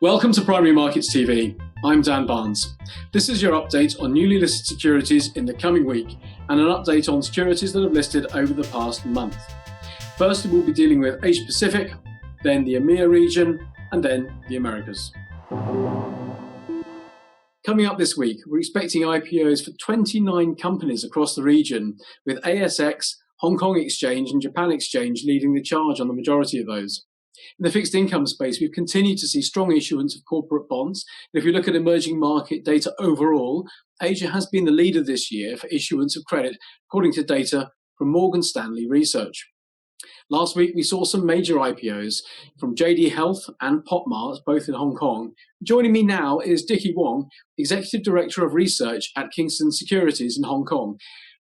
Welcome to Primary Markets TV. I'm Dan Barnes. This is your update on newly listed securities in the coming week and an update on securities that have listed over the past month. First, we'll be dealing with Asia Pacific, then the EMEA region, and then the Americas. Coming up this week, we're expecting IPOs for 29 companies across the region, with ASX, Hong Kong Exchange and Japan Exchange leading the charge on the majority of those. In the fixed income space, we've continued to see strong issuance of corporate bonds. And if you look at emerging market data overall, Asia has been the leader this year for issuance of credit, according to data from Morgan Stanley Research. Last week, we saw some major IPOs from JD Health and PopMart, both in Hong Kong. Joining me now is Dickie Wong, Executive Director of Research at Kingston Securities in Hong Kong.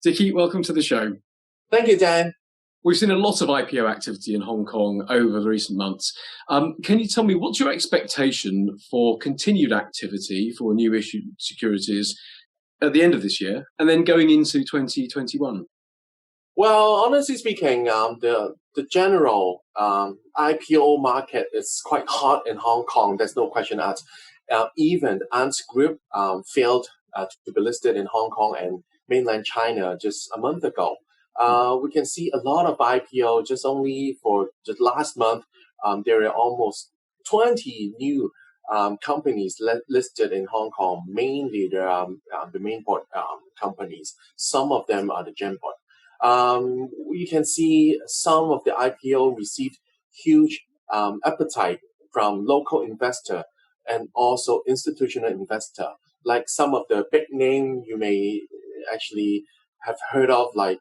Dickie, welcome to the show. Thank you, Dan. We've seen a lot of IPO activity in Hong Kong over the recent months. Can you tell me, what's your expectation for continued activity for new issued securities at the end of this year and then going into 2021? Well, honestly speaking, the general IPO market is quite hot in Hong Kong. There's no question that even Ant Group failed to be listed in Hong Kong and mainland China just a month ago. We can see a lot of IPO just only for just last month. There are almost 20 new companies listed in Hong Kong, mainly the main board companies. Some of them are the Gen board. We can see some of the IPO received huge appetite from local investor and also institutional investor. Like some of the big name you may actually have heard of, like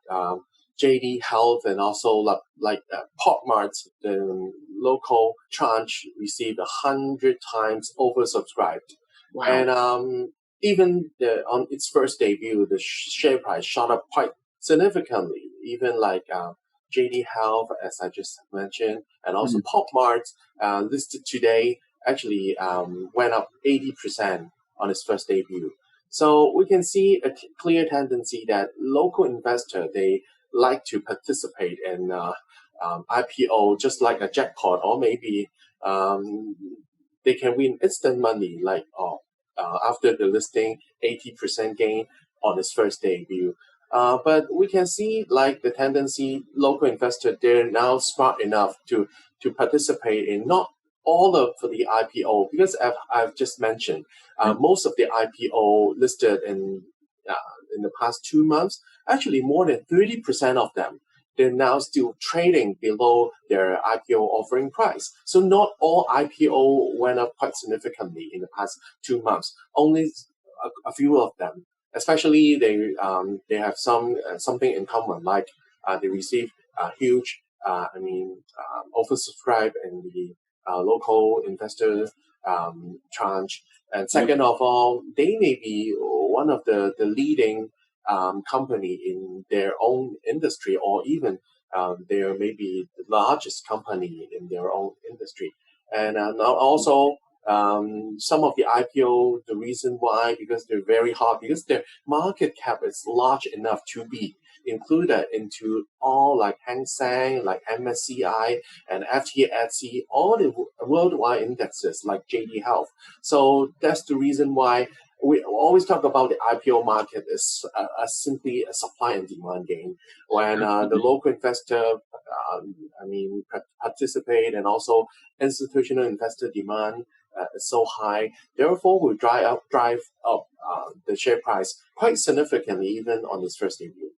JD Health and also like PopMart, the local tranche received 100 times oversubscribed. Wow. And even on its first debut, the share price shot up quite significantly. Even like JD Health, as I just mentioned, and also PopMart listed today actually went up 80% on its first debut. So we can see a clear tendency that local investors, they like to participate in IPO just like a jackpot, or maybe they can win instant money, like after the listing, 80% gain on its first debut. But we can see like the tendency, local investors, they're now smart enough to participate in not all of the IPO, because I've just mentioned, most of the IPO listed in the past 2 months, actually more than 30% of them, they're now still trading below their IPO offering price. So not all IPO went up quite significantly in the past 2 months. Only a few of them, especially they have something in common, like they receive a huge, oversubscribed in the local investor tranche. And second of all, they may be one of the leading company in their own industry, or even they are maybe the largest company in their own industry. And also some of the IPO, the reason why, because they're very hot, because their market cap is large enough to be included into all like Hang Seng, like MSCI and FTSE, all the worldwide indexes like JD Health. So that's the reason why we always talk about the IPO market as simply a supply and demand game. When the local investor, participate, and also institutional investor demand is so high, therefore will drive up the share price quite significantly, even on its first debut.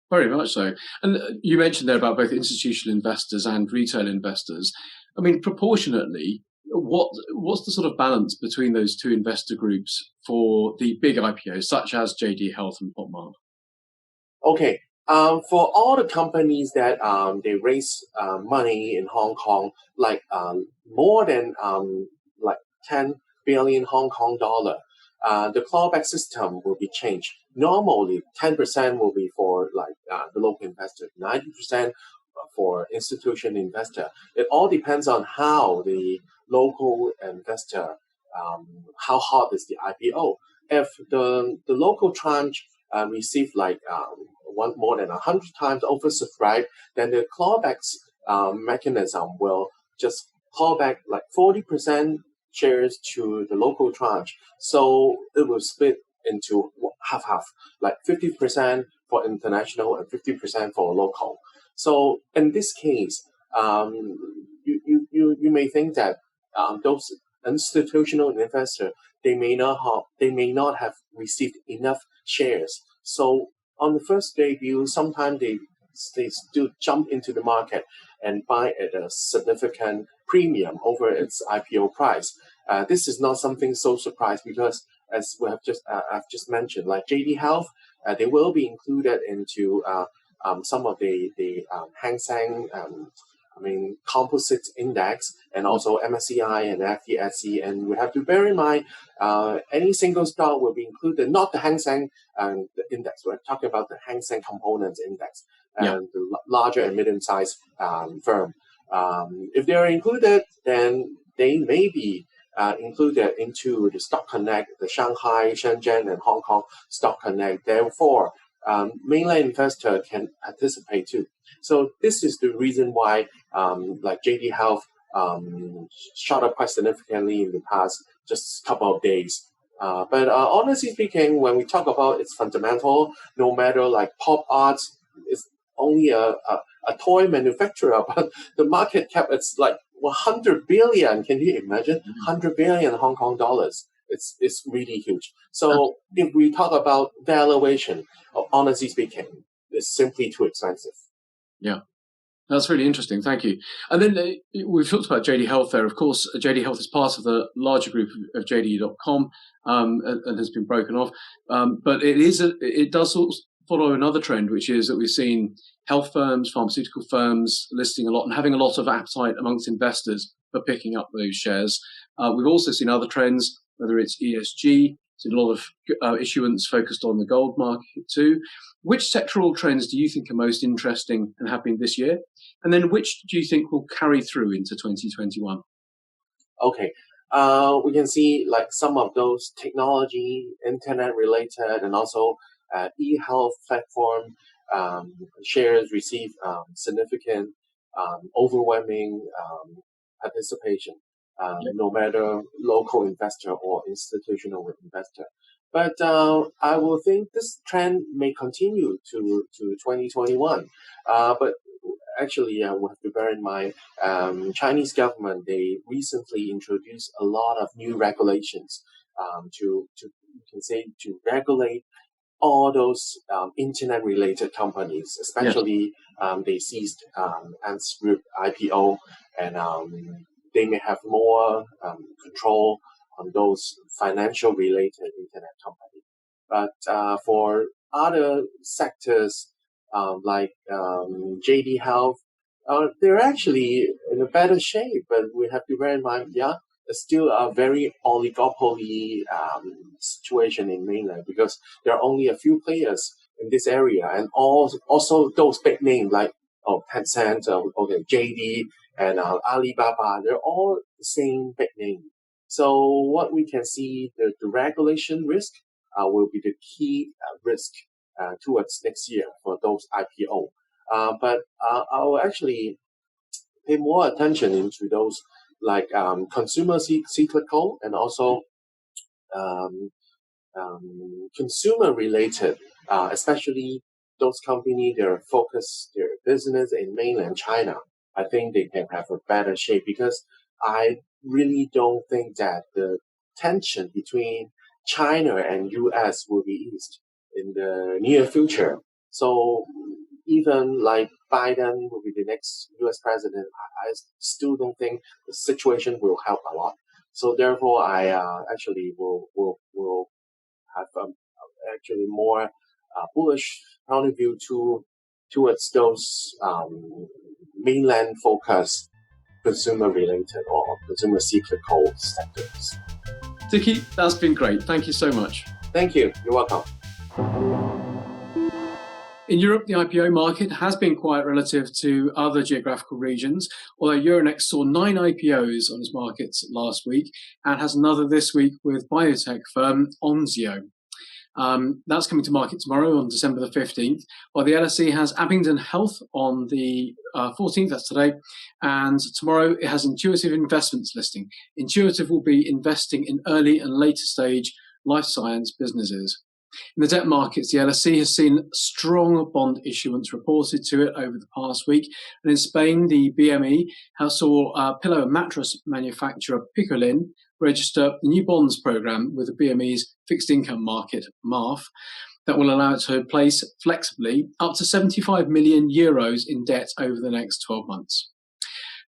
Very much so. And you mentioned there about both institutional investors and retail investors. I mean, proportionately, what's the sort of balance between those two investor groups for the big IPOs, such as JD Health and PopMart? Okay. For all the companies that they raise money in Hong Kong, like more than 10 billion Hong Kong dollar, the clawback system will be changed. Normally, 10% will be for the local investor, 90% for institutional investor. It all depends on how the local investor, how hot is the IPO. If the local tranche receive more than 100 times oversubscribed, then the clawbacks mechanism will just claw back like 40% shares to the local tranche. So it will split into half-half, like 50% for international and 50% for local. So in this case, you may think that those institutional investors, they may not have received enough shares. So on the first debut, sometimes they still jump into the market and buy at a significant premium over its IPO price. This is not something so surprising because, as we have I've just mentioned, like JD Health, they will be included into some of the Hang Seng, composite index, and also MSCI and FTSE. And we have to bear in mind, any single stock will be included, not the Hang Seng the index. We're talking about the Hang Seng components index and the larger and medium-sized firm. If they are included, then they may be included into the Stock Connect, the Shanghai, Shenzhen, and Hong Kong Stock Connect. Therefore, mainland investor can participate too. So this is the reason why, like JD Health, shot up quite significantly in the past just couple of days. But honestly speaking, when we talk about its fundamental, no matter like pop art is only a toy manufacturer, but the market cap, it's like 100 billion. Can you imagine? 100 billion Hong Kong dollars. It's really huge. So if we talk about valuation, honestly speaking, it's simply too expensive. Yeah. That's really interesting. Thank you. And then we've talked about JD Health there. Of course, JD Health is part of the larger group of JD.com and has been broken off. But it does sort of follow another trend, which is that we've seen health firms, pharmaceutical firms listing a lot and having a lot of appetite amongst investors for picking up those shares. We've also seen other trends, whether it's ESG, seen a lot of issuance focused on the gold market too. Which sectoral trends do you think are most interesting and have been this year? And then which do you think will carry through into 2021? Okay. We can see like some of those technology, internet related, and also e-health platform shares receive significant, overwhelming participation, no matter local investor or institutional investor. But I will think this trend may continue to 2021. But actually, we have to bear in mind, Chinese government, they recently introduced a lot of new regulations to regulate all those internet-related companies, especially they seized Ant's Group IPO, and they may have more control on those financial-related internet companies. But for other sectors like JD Health, they're actually in a better shape, but we have to bear in mind, it's still a very oligopoly situation in mainland because there are only a few players in this area, and also those big names like Tencent, JD, and Alibaba, they're all the same big name. So what we can see, the regulation risk will be the key risk towards next year for those IPO. But I will actually pay more attention into those like consumer cyclical and also consumer related, especially those companies that are focused their business in mainland China. I think they can have a better shape because I really don't think that the tension between China and US will be eased in the near future. So even like Biden will be the next US president, I still don't think the situation will help a lot. So therefore, I actually will have actually more bullish point of view towards those mainland focused consumer related or consumer cyclical sectors. Dickie, that's been great. Thank you so much. Thank you. You're welcome. In Europe, the IPO market has been quiet relative to other geographical regions, although Euronext saw 9 IPOs on its markets last week and has another this week with biotech firm Onzio. That's coming to market tomorrow on December the 15th, while the LSE has Abingdon Health on the 14th, that's today, and tomorrow it has Intuitive Investments listing. Intuitive will be investing in early and later stage life science businesses. In the debt markets, the LSE has seen strong bond issuance reported to it over the past week. And in Spain, the BME saw pillow and mattress manufacturer Picolin register the new bonds program with the BME's fixed income market, MARF, that will allow it to place flexibly up to 75 million euros in debt over the next 12 months.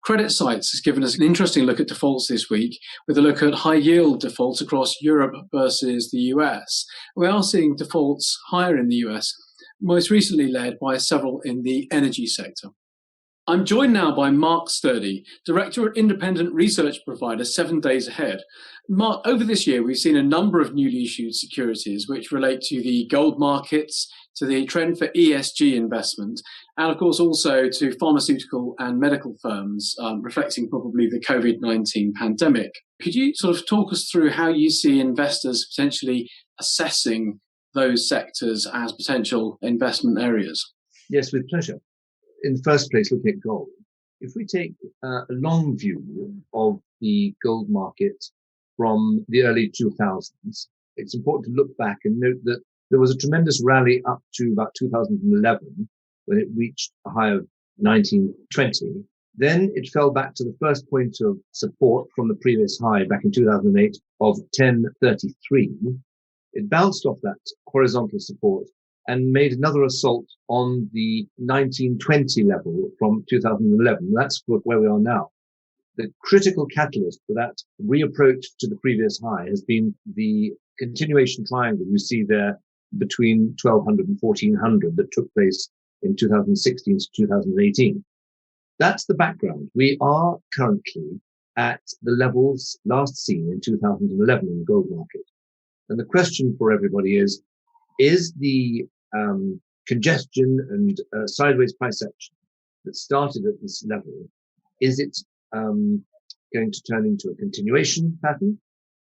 Credit Sites has given us an interesting look at defaults this week, with a look at high-yield defaults across Europe versus the US. We are seeing defaults higher in the US, most recently led by several in the energy sector. I'm joined now by Mark Sturdy, Director at independent research provider 7 Days Ahead. Mark, over this year, we've seen a number of newly issued securities which relate to the gold markets, to the trend for ESG investment, and of course also to pharmaceutical and medical firms, reflecting probably the COVID-19 pandemic. Could you sort of talk us through how you see investors potentially assessing those sectors as potential investment areas? Yes, with pleasure. In the first place, looking at gold, if we take a long view of the gold market from the early 2000s, it's important to look back and note that there was a tremendous rally up to about 2011 when it reached a high of 1920. Then it fell back to the first point of support from the previous high back in 2008 of 1033. It bounced off that horizontal support and made another assault on the 1920 level from 2011. That's where we are now. The critical catalyst for that reapproach to the previous high has been the continuation triangle you see there between 1200 and 1400 that took place in 2016 to 2018. That's the background. We are currently at the levels last seen in 2011 in the gold market. And the question for everybody is the congestion and sideways price action that started at this level, is it going to turn into a continuation pattern,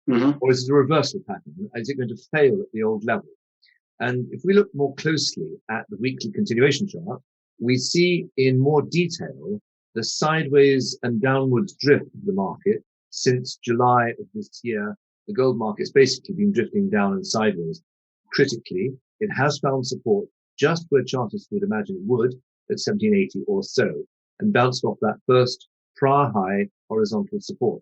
or is it a reversal pattern? Is it going to fail at the old level? And if we look more closely at the weekly continuation chart, we see in more detail the sideways and downwards drift of the market since July of this year. The gold market's basically been drifting down and sideways. Critically, it has found support just where chartists would imagine it would, at 1780 or so, and bounced off that first prior high horizontal support.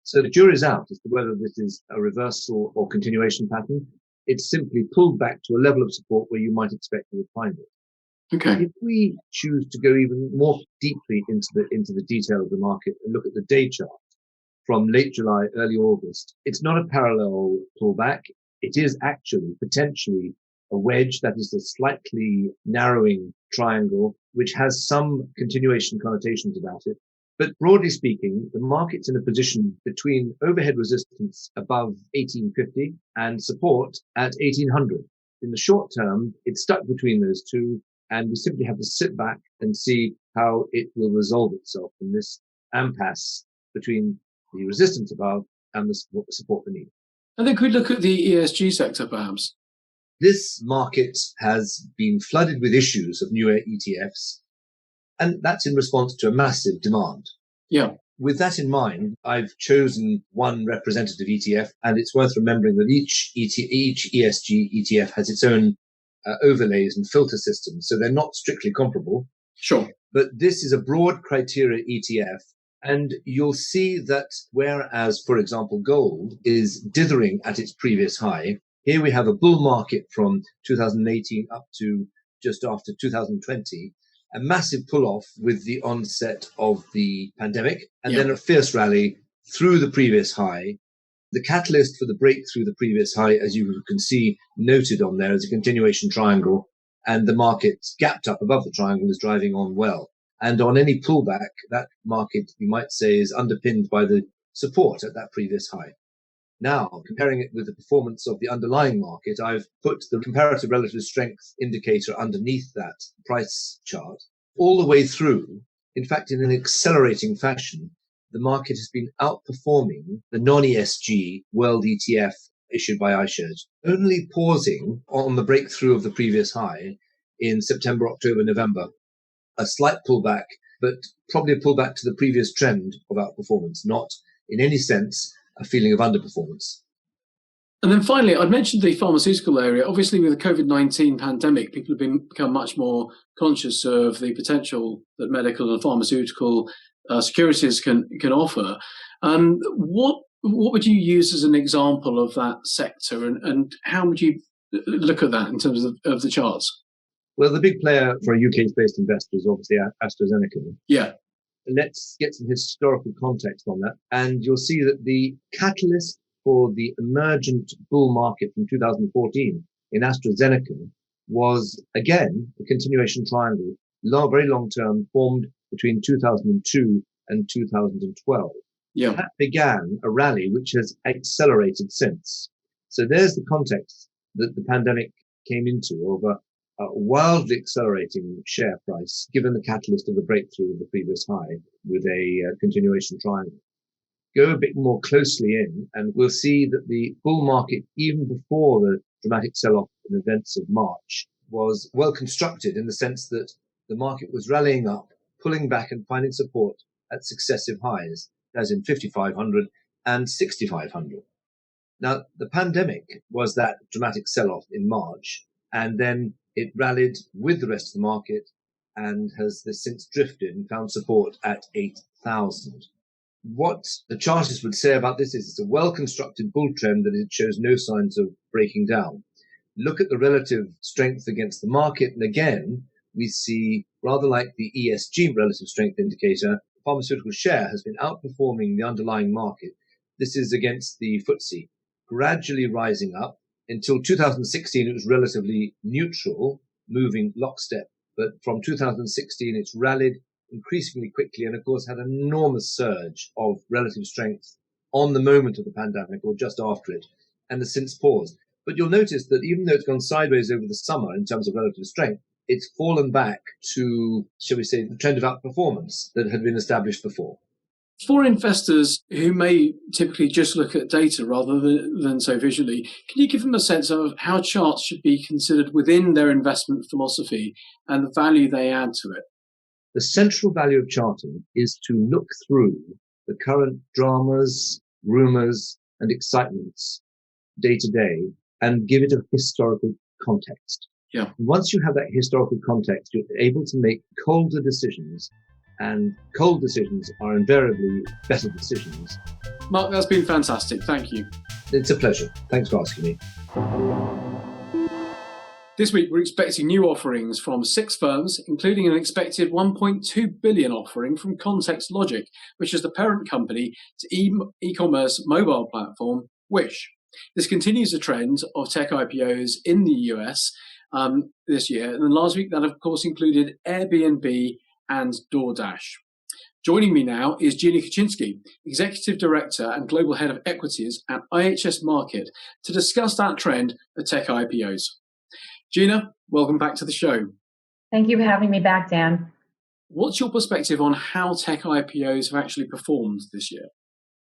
So the jury's out as to whether this is a reversal or continuation pattern. It's simply pulled back to a level of support where you might expect to find it. Okay. If we choose to go even more deeply into the detail of the market and look at the day chart from late July, early August, it's not a parallel pullback. It is actually potentially a wedge that is a slightly narrowing triangle, which has some continuation connotations about it. But broadly speaking, the market's in a position between overhead resistance above 1850 and support at 1800. In the short term, it's stuck between those two, and we simply have to sit back and see how it will resolve itself in this impasse between the resistance above and the support beneath. And then could we look at the ESG sector, perhaps? This market has been flooded with issues of newer ETFs, and that's in response to a massive demand. Yeah. With that in mind, I've chosen one representative ETF, and it's worth remembering that each ESG ETF has its own overlays and filter systems, so they're not strictly comparable. Sure. But this is a broad criteria ETF, and you'll see that whereas, for example, gold is dithering at its previous high, here we have a bull market from 2018 up to just after 2020, a massive pull-off with the onset of the pandemic, and then a fierce rally through the previous high. The catalyst for the break through the previous high, as you can see noted on there, is a continuation triangle, and the market gapped up above the triangle is driving on well. And on any pullback, that market, you might say, is underpinned by the support at that previous high. Now, comparing it with the performance of the underlying market, I've put the comparative relative strength indicator underneath that price chart all the way through. In fact, in an accelerating fashion, the market has been outperforming the non-ESG world ETF issued by iShares, only pausing on the breakthrough of the previous high in September, October, November. A slight pullback, but probably a pullback to the previous trend of outperformance, not in any sense a feeling of underperformance. And then finally, I'd mentioned the pharmaceutical area. Obviously, with the COVID-19 pandemic, people have become much more conscious of the potential that medical and pharmaceutical securities can offer. What would you use as an example of that sector, and how would you look at that in terms of the charts? Well, the big player for a UK-based investor is obviously AstraZeneca. Yeah. Let's get some historical context on that. And you'll see that the catalyst for the emergent bull market from 2014 in AstraZeneca was, again, a continuation triangle, very long-term, formed between 2002 and 2012. Yeah. That began a rally which has accelerated since. So there's the context that the pandemic came into of a wildly accelerating share price, given the catalyst of the breakthrough of the previous high with a continuation triangle. Go a bit more closely in, and we'll see that the bull market, even before the dramatic sell-off in events of March, was well constructed in the sense that the market was rallying up, pulling back and finding support at successive highs, as in 5,500 and 6,500. Now, the pandemic was that dramatic sell-off in March, and then it rallied with the rest of the market and has since drifted and found support at 8,000. What the chartists would say about this is it's a well-constructed bull trend that it shows no signs of breaking down. Look at the relative strength against the market, and again, we see, rather like the ESG relative strength indicator, pharmaceutical share has been outperforming the underlying market. This is against the FTSE, gradually rising up. Until 2016, it was relatively neutral, moving lockstep. But from 2016, it's rallied increasingly quickly and, of course, had an enormous surge of relative strength on the moment of the pandemic or just after it, and has since paused. But you'll notice that even though it's gone sideways over the summer in terms of relative strength, it's fallen back to, shall we say, the trend of outperformance that had been established before. For investors who may typically just look at data rather than so visually, can you give them a sense of how charts should be considered within their investment philosophy and the value they add to it? The central value of charting is to look through the current dramas, rumours and excitements day to day and give it a historical context. Yeah. Once you have that historical context, you're able to make colder decisions, and cold decisions are invariably better decisions. Mark, that's been fantastic. Thank you. It's a pleasure. Thanks for asking me. This week, we're expecting new offerings from 6 firms, including an expected $1.2 billion offering from Context Logic, which is the parent company to e-commerce mobile platform Wish. This continues the trend of tech IPOs in the US this year. And then last week, that of course included Airbnb and DoorDash. Joining me now is Gina Kashinsky, Executive Director and Global Head of Equities at IHS Markit, to discuss that trend of tech IPOs. Gina, welcome back to the show. Thank you for having me back, Dan. What's your perspective on how tech IPOs have actually performed this year?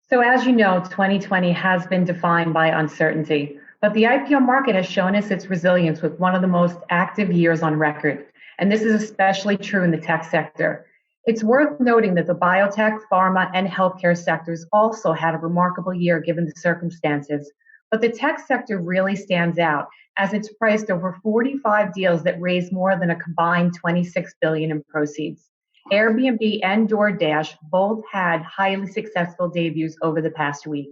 So as you know, 2020 has been defined by uncertainty, but the IPO market has shown us its resilience with one of the most active years on record. And this is especially true in the tech sector. It's worth noting that the biotech, pharma, and healthcare sectors also had a remarkable year given the circumstances. But the tech sector really stands out as it's priced over 45 deals that raised more than a combined $26 billion in proceeds. Airbnb and DoorDash both had highly successful debuts over the past week,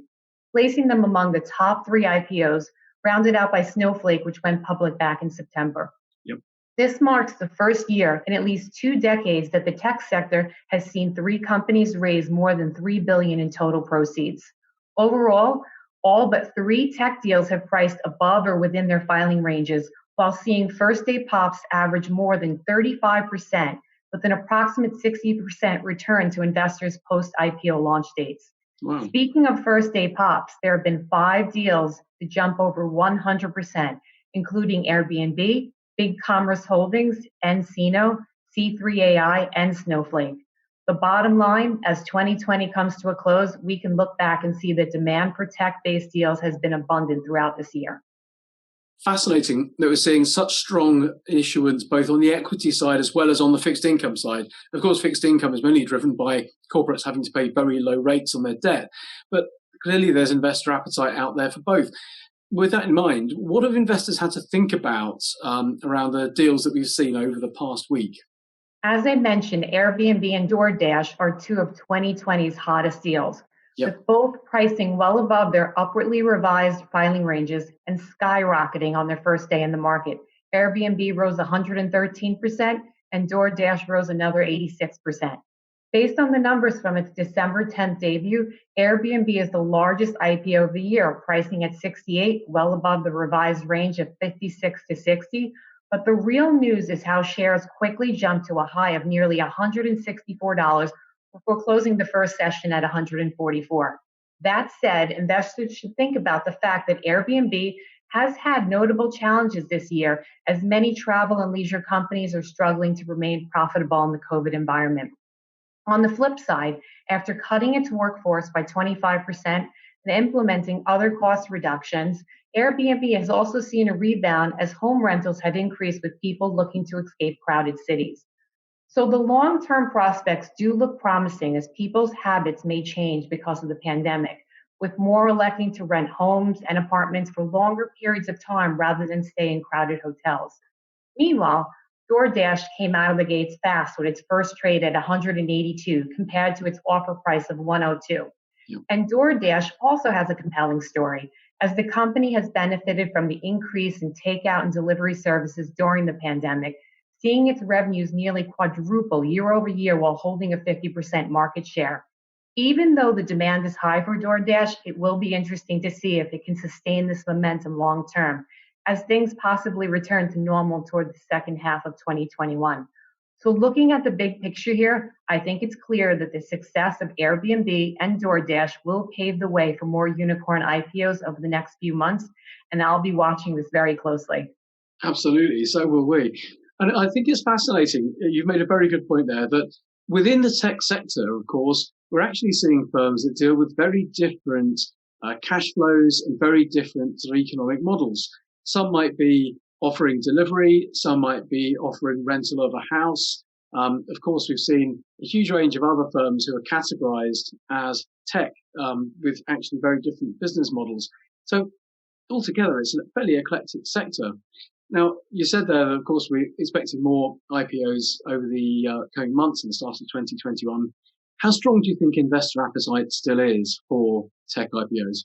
placing them among the top 3 IPOs, rounded out by Snowflake, which went public back in September. Yep. This marks the first year in at least 2 decades that the tech sector has seen 3 companies raise more than $3 billion in total proceeds. Overall, all but 3 tech deals have priced above or within their filing ranges, while seeing first-day pops average more than 35%, with an approximate 60% return to investors' post-IPO launch dates. Wow. Speaking of first-day pops, there have been 5 deals to jump over 100%, including Airbnb, BigCommerce Holdings, Encino, C3AI, and Snowflake. The bottom line, as 2020 comes to a close, we can look back and see that demand for tech-based deals has been abundant throughout this year. Fascinating that we're seeing such strong issuance both on the equity side as well as on the fixed income side. Of course, fixed income is mainly driven by corporates having to pay very low rates on their debt, but clearly there's investor appetite out there for both. With that in mind, what have investors had to think about around the deals that we've seen over the past week? As I mentioned, Airbnb and DoorDash are two of 2020's hottest deals. Yep. With both pricing well above their upwardly revised filing ranges and skyrocketing on their first day in the market. Airbnb rose 113% and DoorDash rose another 86%. Based on the numbers from its December 10th debut, Airbnb is the largest IPO of the year, pricing at 68, well above the revised range of 56 to 60. But the real news is how shares quickly jumped to a high of nearly $164 before closing the first session at 144. That said, investors should think about the fact that Airbnb has had notable challenges this year, as many travel and leisure companies are struggling to remain profitable in the COVID environment. On the flip side, after cutting its workforce by 25% and implementing other cost reductions, Airbnb has also seen a rebound as home rentals have increased with people looking to escape crowded cities. So the long-term prospects do look promising as people's habits may change because of the pandemic, with more electing to rent homes and apartments for longer periods of time rather than stay in crowded hotels. Meanwhile, DoorDash came out of the gates fast with its first trade at 182 compared to its offer price of 102. Yep. And DoorDash also has a compelling story, as the company has benefited from the increase in takeout and delivery services during the pandemic, seeing its revenues nearly quadruple year over year while holding a 50% market share. Even though the demand is high for DoorDash, it will be interesting to see if it can sustain this momentum long term, as things possibly return to normal toward the second half of 2021. So looking at the big picture here, I think it's clear that the success of Airbnb and DoorDash will pave the way for more unicorn IPOs over the next few months, and I'll be watching this very closely. Absolutely, so will we. And I think it's fascinating. You've made a very good point there that within the tech sector, of course, we're actually seeing firms that deal with very different cash flows and very different economic models. Some might be offering delivery, some might be offering rental of a house. Of course, we've seen a huge range of other firms who are categorized as tech with actually very different business models. So altogether, it's a fairly eclectic sector. Now, you said there, of course, we're expecting more IPOs over the coming months and the start of 2021. How strong do you think investor appetite still is for tech IPOs?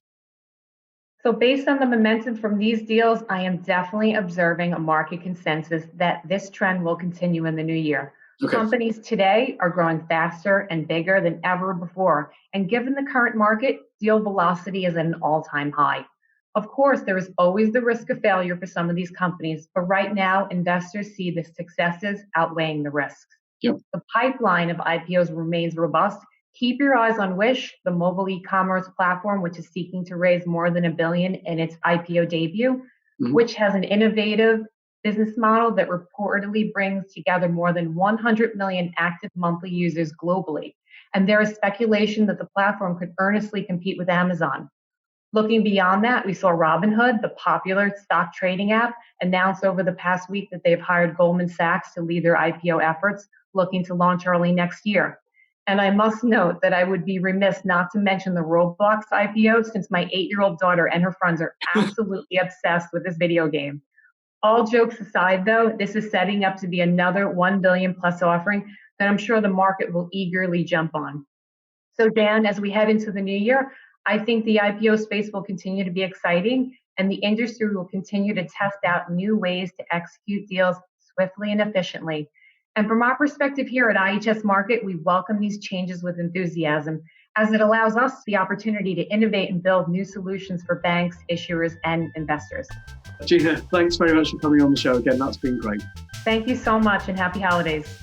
So based on the momentum from these deals, I am definitely observing a market consensus that this trend will continue in the new year. Okay. Companies today are growing faster and bigger than ever before. And given the current market, deal velocity is at an all-time high. Of course, there is always the risk of failure for some of these companies, but right now, investors see the successes outweighing the risks. Yep. The pipeline of IPOs remains robust. Keep your eyes on Wish, the mobile e-commerce platform, which is seeking to raise more than $1 billion in its IPO debut, which has an innovative business model that reportedly brings together more than 100 million active monthly users globally. And there is speculation that the platform could earnestly compete with Amazon. Looking beyond that, we saw Robinhood, the popular stock trading app, announce over the past week that they've hired Goldman Sachs to lead their IPO efforts, looking to launch early next year. And I must note that I would be remiss not to mention the Roblox IPO, since my 8-year-old daughter and her friends are absolutely obsessed with this video game. All jokes aside, though, this is setting up to be another $1 billion plus offering that I'm sure the market will eagerly jump on. So Dan, as we head into the new year, I think the IPO space will continue to be exciting, and the industry will continue to test out new ways to execute deals swiftly and efficiently. And from our perspective here at IHS Markit, we welcome these changes with enthusiasm, as it allows us the opportunity to innovate and build new solutions for banks, issuers, and investors. Gina, thanks very much for coming on the show again. That's been great. Thank you so much, and happy holidays.